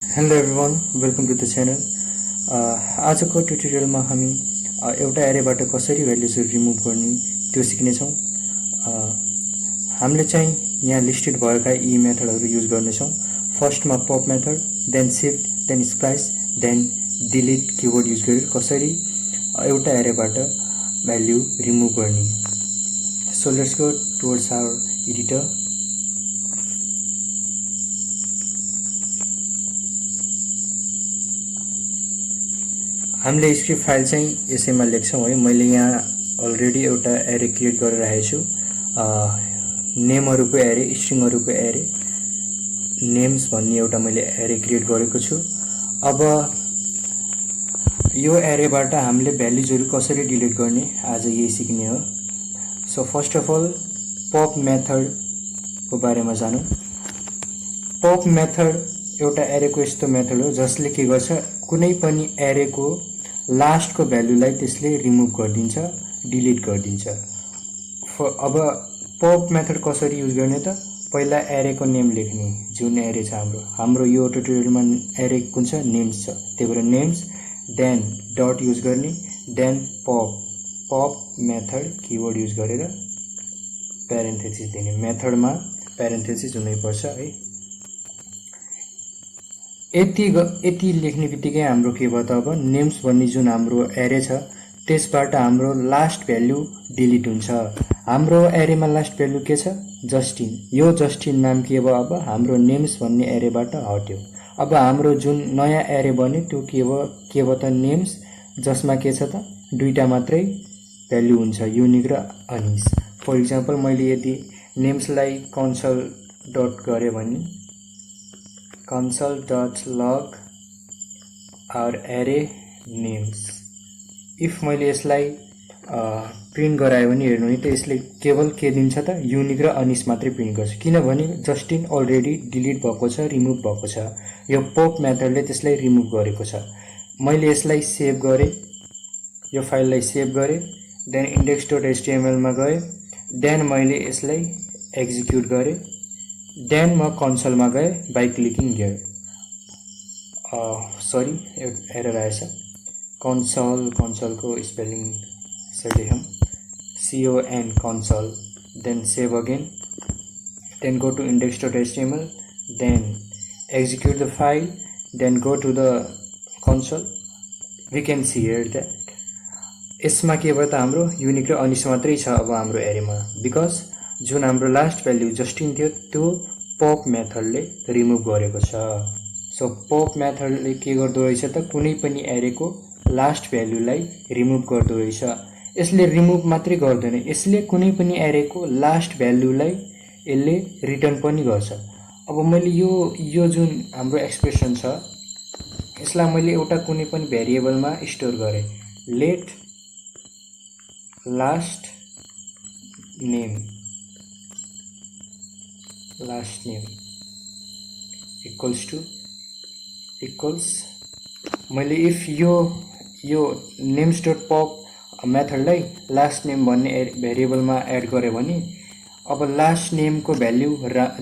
Hello everyone, welcome to the channel. आजको ट्युटोरियलमा हामी एउटा एरेबाट कसरी भ्याल्युजहरू रिमुभ गर्ने त्यो सिक्नेछौँ। हामीले चाहिँ यहाँ लिस्टेड भएका यी मेथडहरू युज गर्नेछौँ। फर्स्टमा pop method, then shift, then splice, then delete keyword use गरेर कसरी एउटा एरेबाट भ्याल्यु रिमुभ गर्ने। So let's go towards our editor. हामीले स्क्रिप्ट फाइल चाहिँ यसैमा लेख्छौँ है। मैले यहाँ अलरेडी एउटा एरे क्रिएट गरेर राखेको छु। नेमहरूको एरे, स्ट्रिङहरूको एरे, नेम्स भन्ने एउटा मैले एरे क्रिएट गरेको छु। अब यो एरेबाट हामीले भ्याल्युजहरू कसरी डिलिट गर्ने आज यही सिक्ने हो। So first of all pop मेथडको बारेमा जानौँ। पप मेथड एउटा एरेको यस्तो मेथड हो जसले के गर्छ, कुनै पनि एरेको लास्टको भ्यालुलाई त्यसले रिमुभ गरिदिन्छ, डिलिट गरिदिन्छ। अब पप मेथड कसरी युज गर्ने त, पहिला एरेको नेम लेख्ने, जुन एरे छ हाम्रो यो ट्युटोरियलमा एरे कुन छ, नेम्स छ, त्यही भएर नेम्स, देन डट युज गर्ने, then pop method keyword use गरेर प्यारेन्थेसिस दिने। मेथडमा प्यारेन्थेसिस हुनैपर्छ है। यति लेख्ने बित्तिकै हाम्रो के भयो त, अब नेम्स भन्ने जुन हाम्रो एरे छ त्यसबाट हाम्रो लास्ट भ्यालु डिलिट हुन्छ। हाम्रो एरेमा लास्ट भ्यालु के छ, जस्टिन। यो जस्टिन नाम के भयो, अब हाम्रो नेम्स भन्ने एरेबाट हट्यो। अब हाम्रो जुन नयाँ एरे बन्यो त्यो के भयो त, नेम्स, जसमा के छ त, दुईटा मात्रै भ्यालु हुन्छ, युनिक र अनिस। फर इक्जाम्पल मैले यदि नेम्सलाई कन्सोल डट गरेँ भने console.log our array names, if मैले यसलाई प्रिन्ट गराएँ भने हेर्नु नि त यसले केवल के दिन्छ त, युनिक र अनिस मात्रै प्रिन्ट गर्छ, किनभने जस्टिन अलरेडी डिलिट भएको छ, रिमुभ भएको छ। यो पप मेथडले त्यसलाई रिमुभ गरेको छ। मैले यसलाई सेभ गरेँ, यो फाइललाई सेभ गरेँ, देन index.html मा गएँ, देन मैले यसलाई एक्जिक्युट गरेँ, देन म कन्सोलमा गएँ by clicking here. Sorry, error आएछ। कन्सोलको स्पेलिङ लेखौँ, CON console, then save again, then go to index.html, then execute the file, then go to the console. We can see here that यसमा के भयो त, हाम्रो युनिक र अनिस मात्रै छ अब हाम्रो एरेमा, बिकज जुन हाम्रो लास्ट भ्याल्यु जस्टिन थियो त्यो पप मेथडले रिमुभ गरेको छ। सो पप मेथडले के गर्दो रहेछ त, कुनै पनि एरेको लास्ट भ्याल्युलाई रिमुभ गर्दो रहेछ। यसले रिमुभ मात्रै गर्दैन, यसले कुनै पनि एरेको लास्ट भ्याल्युलाई यसले रिटर्न पनि गर्छ। अब मैले यो जुन हाम्रो एक्सप्रेसन छ यसलाई मैले एउटा कुनै पनि भेरिएबलमा स्टोर गरेँ, लेट लास्ट नेम इक्वल्स मैले इफ यो नेम्स डट पप मेथडलाई लास्ट नेम भन्ने भेरिएबलमा एड गरेँ भने अब लास्ट नेमको भ्याल्यु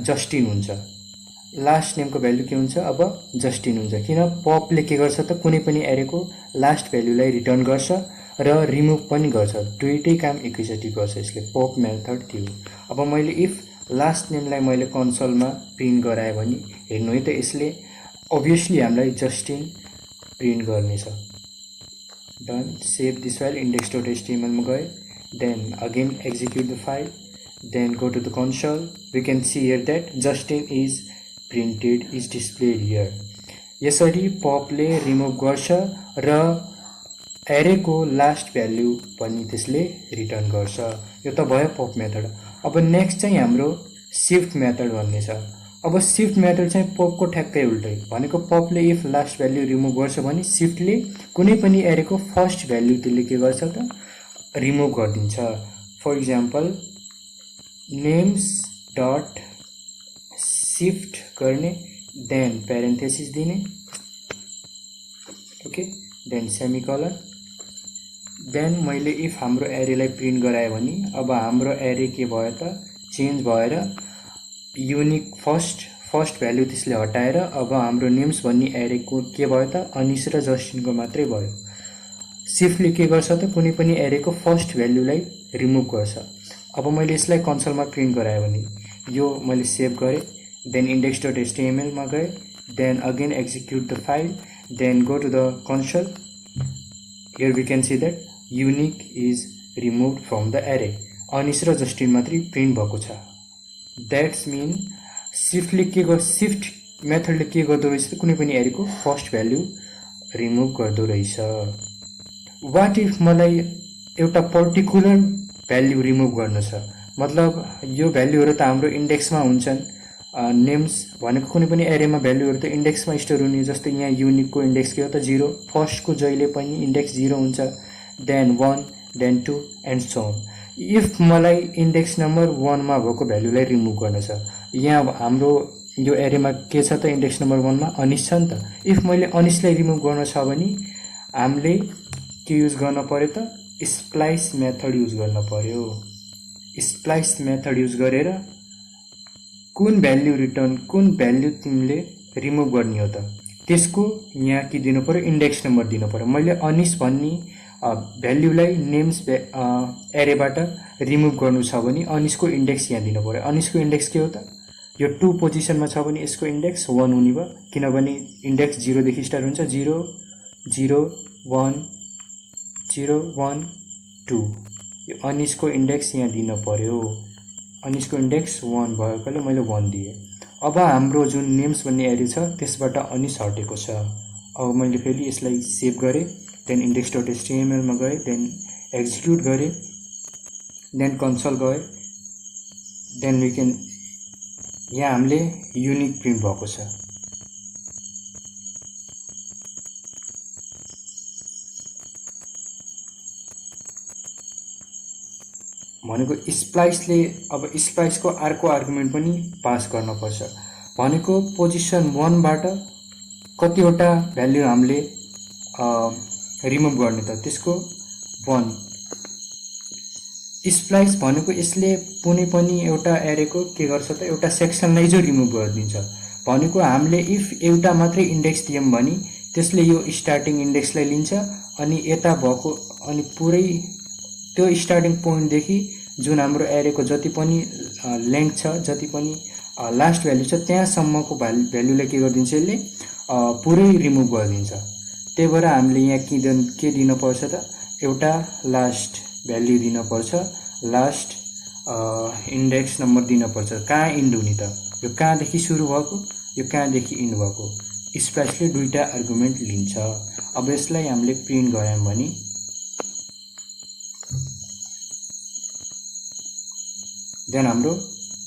जस्टिन हुन्छ। लास्ट नेमको भ्याल्यु के हुन्छ, अब जस्टिन हुन्छ। किन, पपले के गर्छ त, कुनै पनि एरेको लास्ट भ्याल्युलाई रिटर्न गर्छ र रिमुभ पनि गर्छ, दुईटै काम एकैचोटि गर्छ यसले। पप मेथड थियो। अब मैले इफ लास्ट नेमलाई मैले कन्सोलमा प्रिन्ट गराएँ भने हेर्नु है त, यसले अभियसली हामीलाई जस्टिन प्रिन्ट गर्नेछ। Done, save this file, index.html मा गए, then again execute the file, then go to the console. We can see here that Justin is printed, is displayed here. यसरी पपले रिमुभ गर्छ र एरेको लास्ट भ्याल्यु पनि त्यसले return गर्छ। यो त भयो पप मेथड। अब नेक्स्ट चाहिँ हाम्रो शिफ्ट मेथड भन्ने छ। अब शिफ्ट मेथड चाहिँ पपको ठ्याक्कै उल्टै, भनेको पपले इफ लास्ट भ्याल्यु रिमुभ गर्छ भने शिफ्टले कुनै पनि एरेको फर्स्ट भ्याल्यु त्यसले के गर्छ त, रिमुभ गरिदिन्छ। For example names dot shift गर्ने, देन प्यारेन्थेसिस दिने, ओके, देन सेमिकोलन, देन मैले इफ हाम्रो एरेलाई प्रिन्ट गराएँ भने अब हाम्रो एरे के भयो त, चेन्ज भएर युनिक फर्स्ट भ्यालु त्यसले हटाएर अब हाम्रो नेम्स भन्ने एरेको के भयो त अनिस र जस्टिनको मात्रै भयो। सिफ्टले के गर्छ त कुनै पनि एरेको फर्स्ट भ्यालुलाई रिमुभ गर्छ। अब मैले यसलाई कन्सोलमा प्रिन्ट गराएँ भने यो मैले सेभ गरेँ, देन index.html मा गएँ, then again execute the file, then go to the console. Here we can see that unique is remove from the array. अनिस र जस्टिन मात्रै प्रिन्ट भएको छ। द्याट्स मिन सिफ्ट मेथडले के गर्दो रहेछ त कुनै पनि एरेको फर्स्ट भ्यालु रिमुभ गर्दो रहेछ। वाट इफ मलाई एउटा पर्टिकुलर भ्याल्यु रिमुभ गर्न छ, मतलब यो भ्याल्युहरू त हाम्रो इन्डेक्समा हुन्छन्। नेम्स भनेको कुनै पनि एरेमा भ्याल्युहरू त इन्डेक्समा स्टोर हुने, जस्तै यहाँ युनिकको इन्डेक्स के हो त 0, फर्स्टको जहिले पनि इन्डेक्स 0 हुन्छ, then 1, then 2 and so on. If मलाई इन्डेक्स नम्बर 1 मा भएको भ्यालुलाई रिमुभ गर्न छ, यहाँ हाम्रो यो एरेमा के छ त इन्डेक्स नम्बर 1 मा अनिस छ नि त। इफ मैले अनिसलाई रिमुभ गर्न छ भने हामीले के युज गर्न पर्यो त स्प्लाइस मेथड युज गर्न पर्यो। स्प्लाइस मेथड युज गरेर कुन भ्याल्यु रिटर्न, कुन भ्याल्यु तिमीले रिमुभ गर्ने हो त त्यसको यहाँ के दिनु पर्यो, इन्डेक्स नम्बर दिनु पर्यो। मैले अनिस भन्ने भ्याल्युलाई नेम्स एरेबाट रिमुभ गर्नु छ भने अनिसको इन्डेक्स यहाँ दिनु पर्यो। अनिसको इन्डेक्स के हो त यो 2 पोजिसनमा छ भने यसको इन्डेक्स 1 हुने भयो, किनभने इन्डेक्स 0 देखि स्टार्ट हुन्छ। 0 0 1 0 1 2 यो अनिसको इन्डेक्स यहाँ दिन पर्यो। अनिसको इन्डेक्स 1 भएकोले मैले 1 दिएँ। अब हाम्रो जुन नेम्स भन्ने एरे छ त्यसबाट अनिस हटेको छ। अब मैले फेरि यसलाई सेभ गरेँ, देन index.html मा गएँ, देन एक्जिक्युट गरेँ, देन कन्सोल गएँ, देन वी क्यान यहाँ हामीले युनिक प्रिन्ट भएको छ। भनेको स्प्लाइसले अब स्प्लाइसको अर्को आर्गुमेन्ट पनि पास गर्न पर्छ। भनेको पोजिसन 1 बाट कतिवटा भ्याल्यु हामीले रिमुभ गर्ने त त्यसको 1। स्प्लाइस भनेको यसले कुनै पनि एउटा एरेको के गर्छ त एउटा सेक्सनलाई जो रिमुभ गरिदिन्छ। भनेको हामीले इफ एउटा मात्रै इन्डेक्स दियौं भने त्यसले यो स्टार्टिङ इन्डेक्सलाई लिन्छ अनि यता भएको अनि पुरै त्यो स्टार्टिङ पोइन्ट देखि जुन हाम्रो एरेको जति पनि लेन्थ छ, जति पनि लास्ट भ्यालु छ त्यहाँसम्मको भ्यालुलाई के गरिदिन्छ यसले पुरै रिमुभ गरिदिन्छ। त्यही भएर हामीले यहाँ के दिन पर्छ त एउटा लास्ट भ्यालु दिन पर्छ, लास्ट इन्डेक्स नम्बर दिन पर्छ। कहाँ इन्ड हुने त यो कहाँदेखि सुरु भएको, यो कहाँदेखि इन्ड भएको। स्प्लाइसले दुईटा आर्गुमेन्ट लिन्छ। अब यसलाई हामीले प्रिन्ट गरायौं भने देन हाम्रो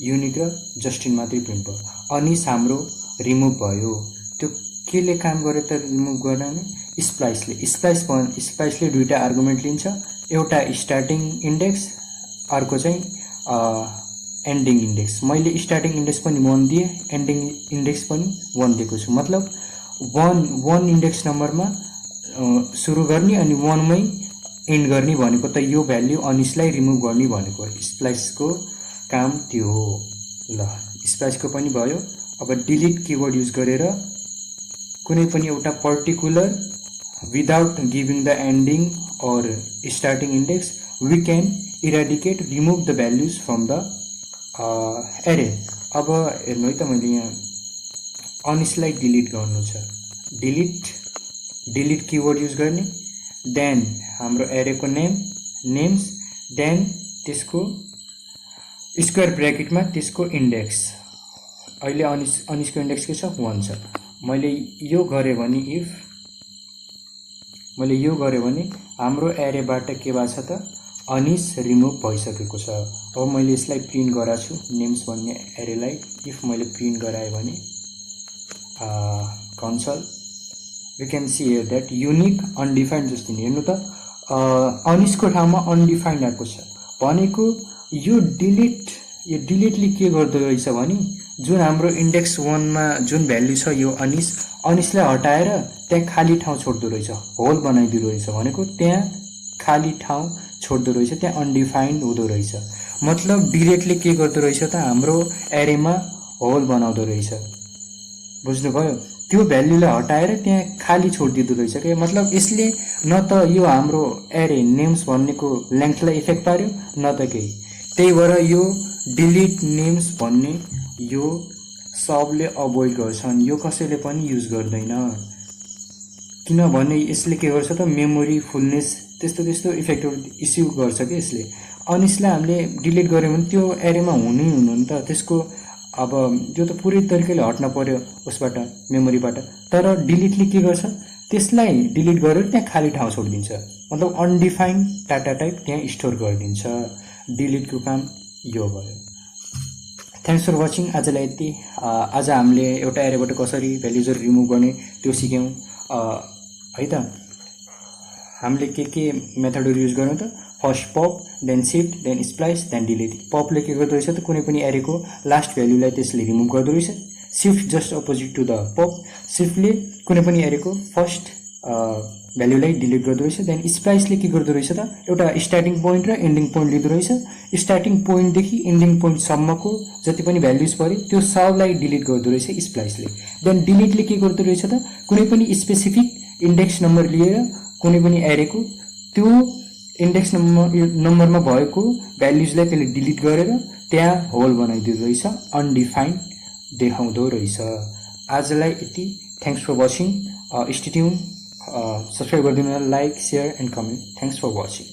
युनिक र जस्टिन मात्रै प्रिन्ट भयो। अनिस हाम्रो रिमुभ भयो। त्यो केले काम गरे त रिमुभ गर्न? स्प्लाइसले दुईटा आर्गुमेन्ट लिन्छ, एउटा स्टार्टिङ इन्डेक्स, अर्को चाहिँ एन्डिङ इन्डेक्स। मैले स्टार्टिङ इन्डेक्स पनि 1 दिए, एन्डिङ इन्डेक्स पनि 1 दिएको छु। मतलब 1 इन्डेक्स नम्बरमा सुरु गर्ने अनि 1 मै एन्ड गर्ने भनेको त यो भ्याल्यु अनिसलाई रिमुभ गर्ने भनेको। स्प्लाइसको काम त्यो हो। ल स्प्लाइसको पनि भयो। अब डिलिट किवर्ड युज गरेर कुनै पनि एउटा particular without giving the ending और starting index we can eradicate remove the values from the array. अब हेर्नु है त मैले यहाँ अनिसलाई डिलिट गर्नु छ। डिलिट किवर्ड युज गर्ने, देन हाम्रो एरेको नेम्स, देन त्यसको स्क्वायर ब्र्याकेटमा त्यसको इन्डेक्स। अहिले अनिसको इन्डेक्स के छ 1 छ। मैले यो गरे भने हाम्रो एरेबाट के भएको छ त अनिस रिमुभ भइसकेको छ। अब मैले यसलाई प्रिन्ट गराएको छु नेम्स भन्ने एरेलाई। इफ मैले प्रिन्ट गराएँ भने console we can see here that unique undefined जस्तो नि। हेर्नु त अनिसको ठाउँमा अनडिफाइन्ड आएको छ। भनेको यो डिलिटले के गर्दो रहेछ भने जुन हाम्रो इन्डेक्स 1 मा जुन भ्यालु छ यो अनिसलाई हटाएर त्यहाँ खाली ठाउँ छोड्दो रहेछ, होल बनाइदिदो रहेछ। भनेको त्यहाँ खाली ठाउँ छोड्दो रहेछ, त्यहाँ अनडिफाइन्ड हुँदो रहेछ। मतलब डिलिटले के गर्दो रहेछ त हाम्रो एरेमा होल बनाउँदो रहेछ। बुझ्नुभयो? त्यो भ्यालुलाई हटाएर त्यहाँ खाली छोडिदिँदो रहेछ के मतलब यसले न त यो हाम्रो एरे नेम्स भन्नेको लेन्थलाई इफेक्ट पार्यो न त केही। त्यही भएर यो डिलिट नेम्स भन्ने यो सबले अभोइड गर्छन्, यो कसैले पनि युज गर्दैन किनभने यसले के गर्छ त मेमोरी फुलनेस त्यस्तो इफेक्टहरू इस्यु गर्छ कि यसले। अनि यसलाई हामीले डिलिट गर्यो भने त्यो एरेमा हुनै हुनु नि त, त्यसको अब त्यो त पुरै तरिकाले हट्न पर्यो उसबाट मेमोरीबाट। तर डिलिटले के गर्छ त्यसलाई डिलिट गरेर त्यहाँ खाली ठाउँ छोडिदिन्छ, मतलब अनडिफाइन्ड डाटा टाइप त्यहाँ स्टोर गरिदिन्छ। डिलिटको काम यो भयो। Thanks for watching. आजलाई यति। आज हामीले एउटा एरेबाट कसरी भ्याल्युजहरू रिमुभ गर्ने त्यो सिक्यौँ है त। हामीले के मेथडहरू युज गर्यौँ त, first pop, then shift, then splice, then delete. पपले के गर्दो रहेछ त कुनै पनि एरेको लास्ट भ्यालुलाई त्यसले रिमुभ गर्दो रहेछ। Shift just opposite to the pop, शिफ्टले कुनै पनि एरेको फर्स्ट भ्यालुलाई डिलिट गर्दो रहेछ। देन स्प्लाइसले के गर्दो रहेछ त एउटा स्टार्टिङ पोइन्ट र एन्डिङ पोइन्ट लिँदो रहेछ। स्टार्टिङ पोइन्टदेखि एन्डिङ पोइन्टसम्मको जति पनि भ्याल्युज पऱ्यो त्यो सबलाई डिलिट गर्दो रहेछ स्प्लाइसले। देन डिलिटले के गर्दो रहेछ त कुनै पनि स्पेसिफिक इन्डेक्स नम्बर लिएर कुनै पनि एरेको त्यो इन्डेक्स नम्बरमा भएको भ्याल्युजलाई त्यसले डिलिट गरेर त्यहाँ होल बनाइदिँदो रहेछ, अनडिफाइन्ड देखाउँदो रहेछ। आजलाई यति। Thanks for watching. Stay tune. Subscribe गरिदिनु, like, share and comment. Thanks for watching.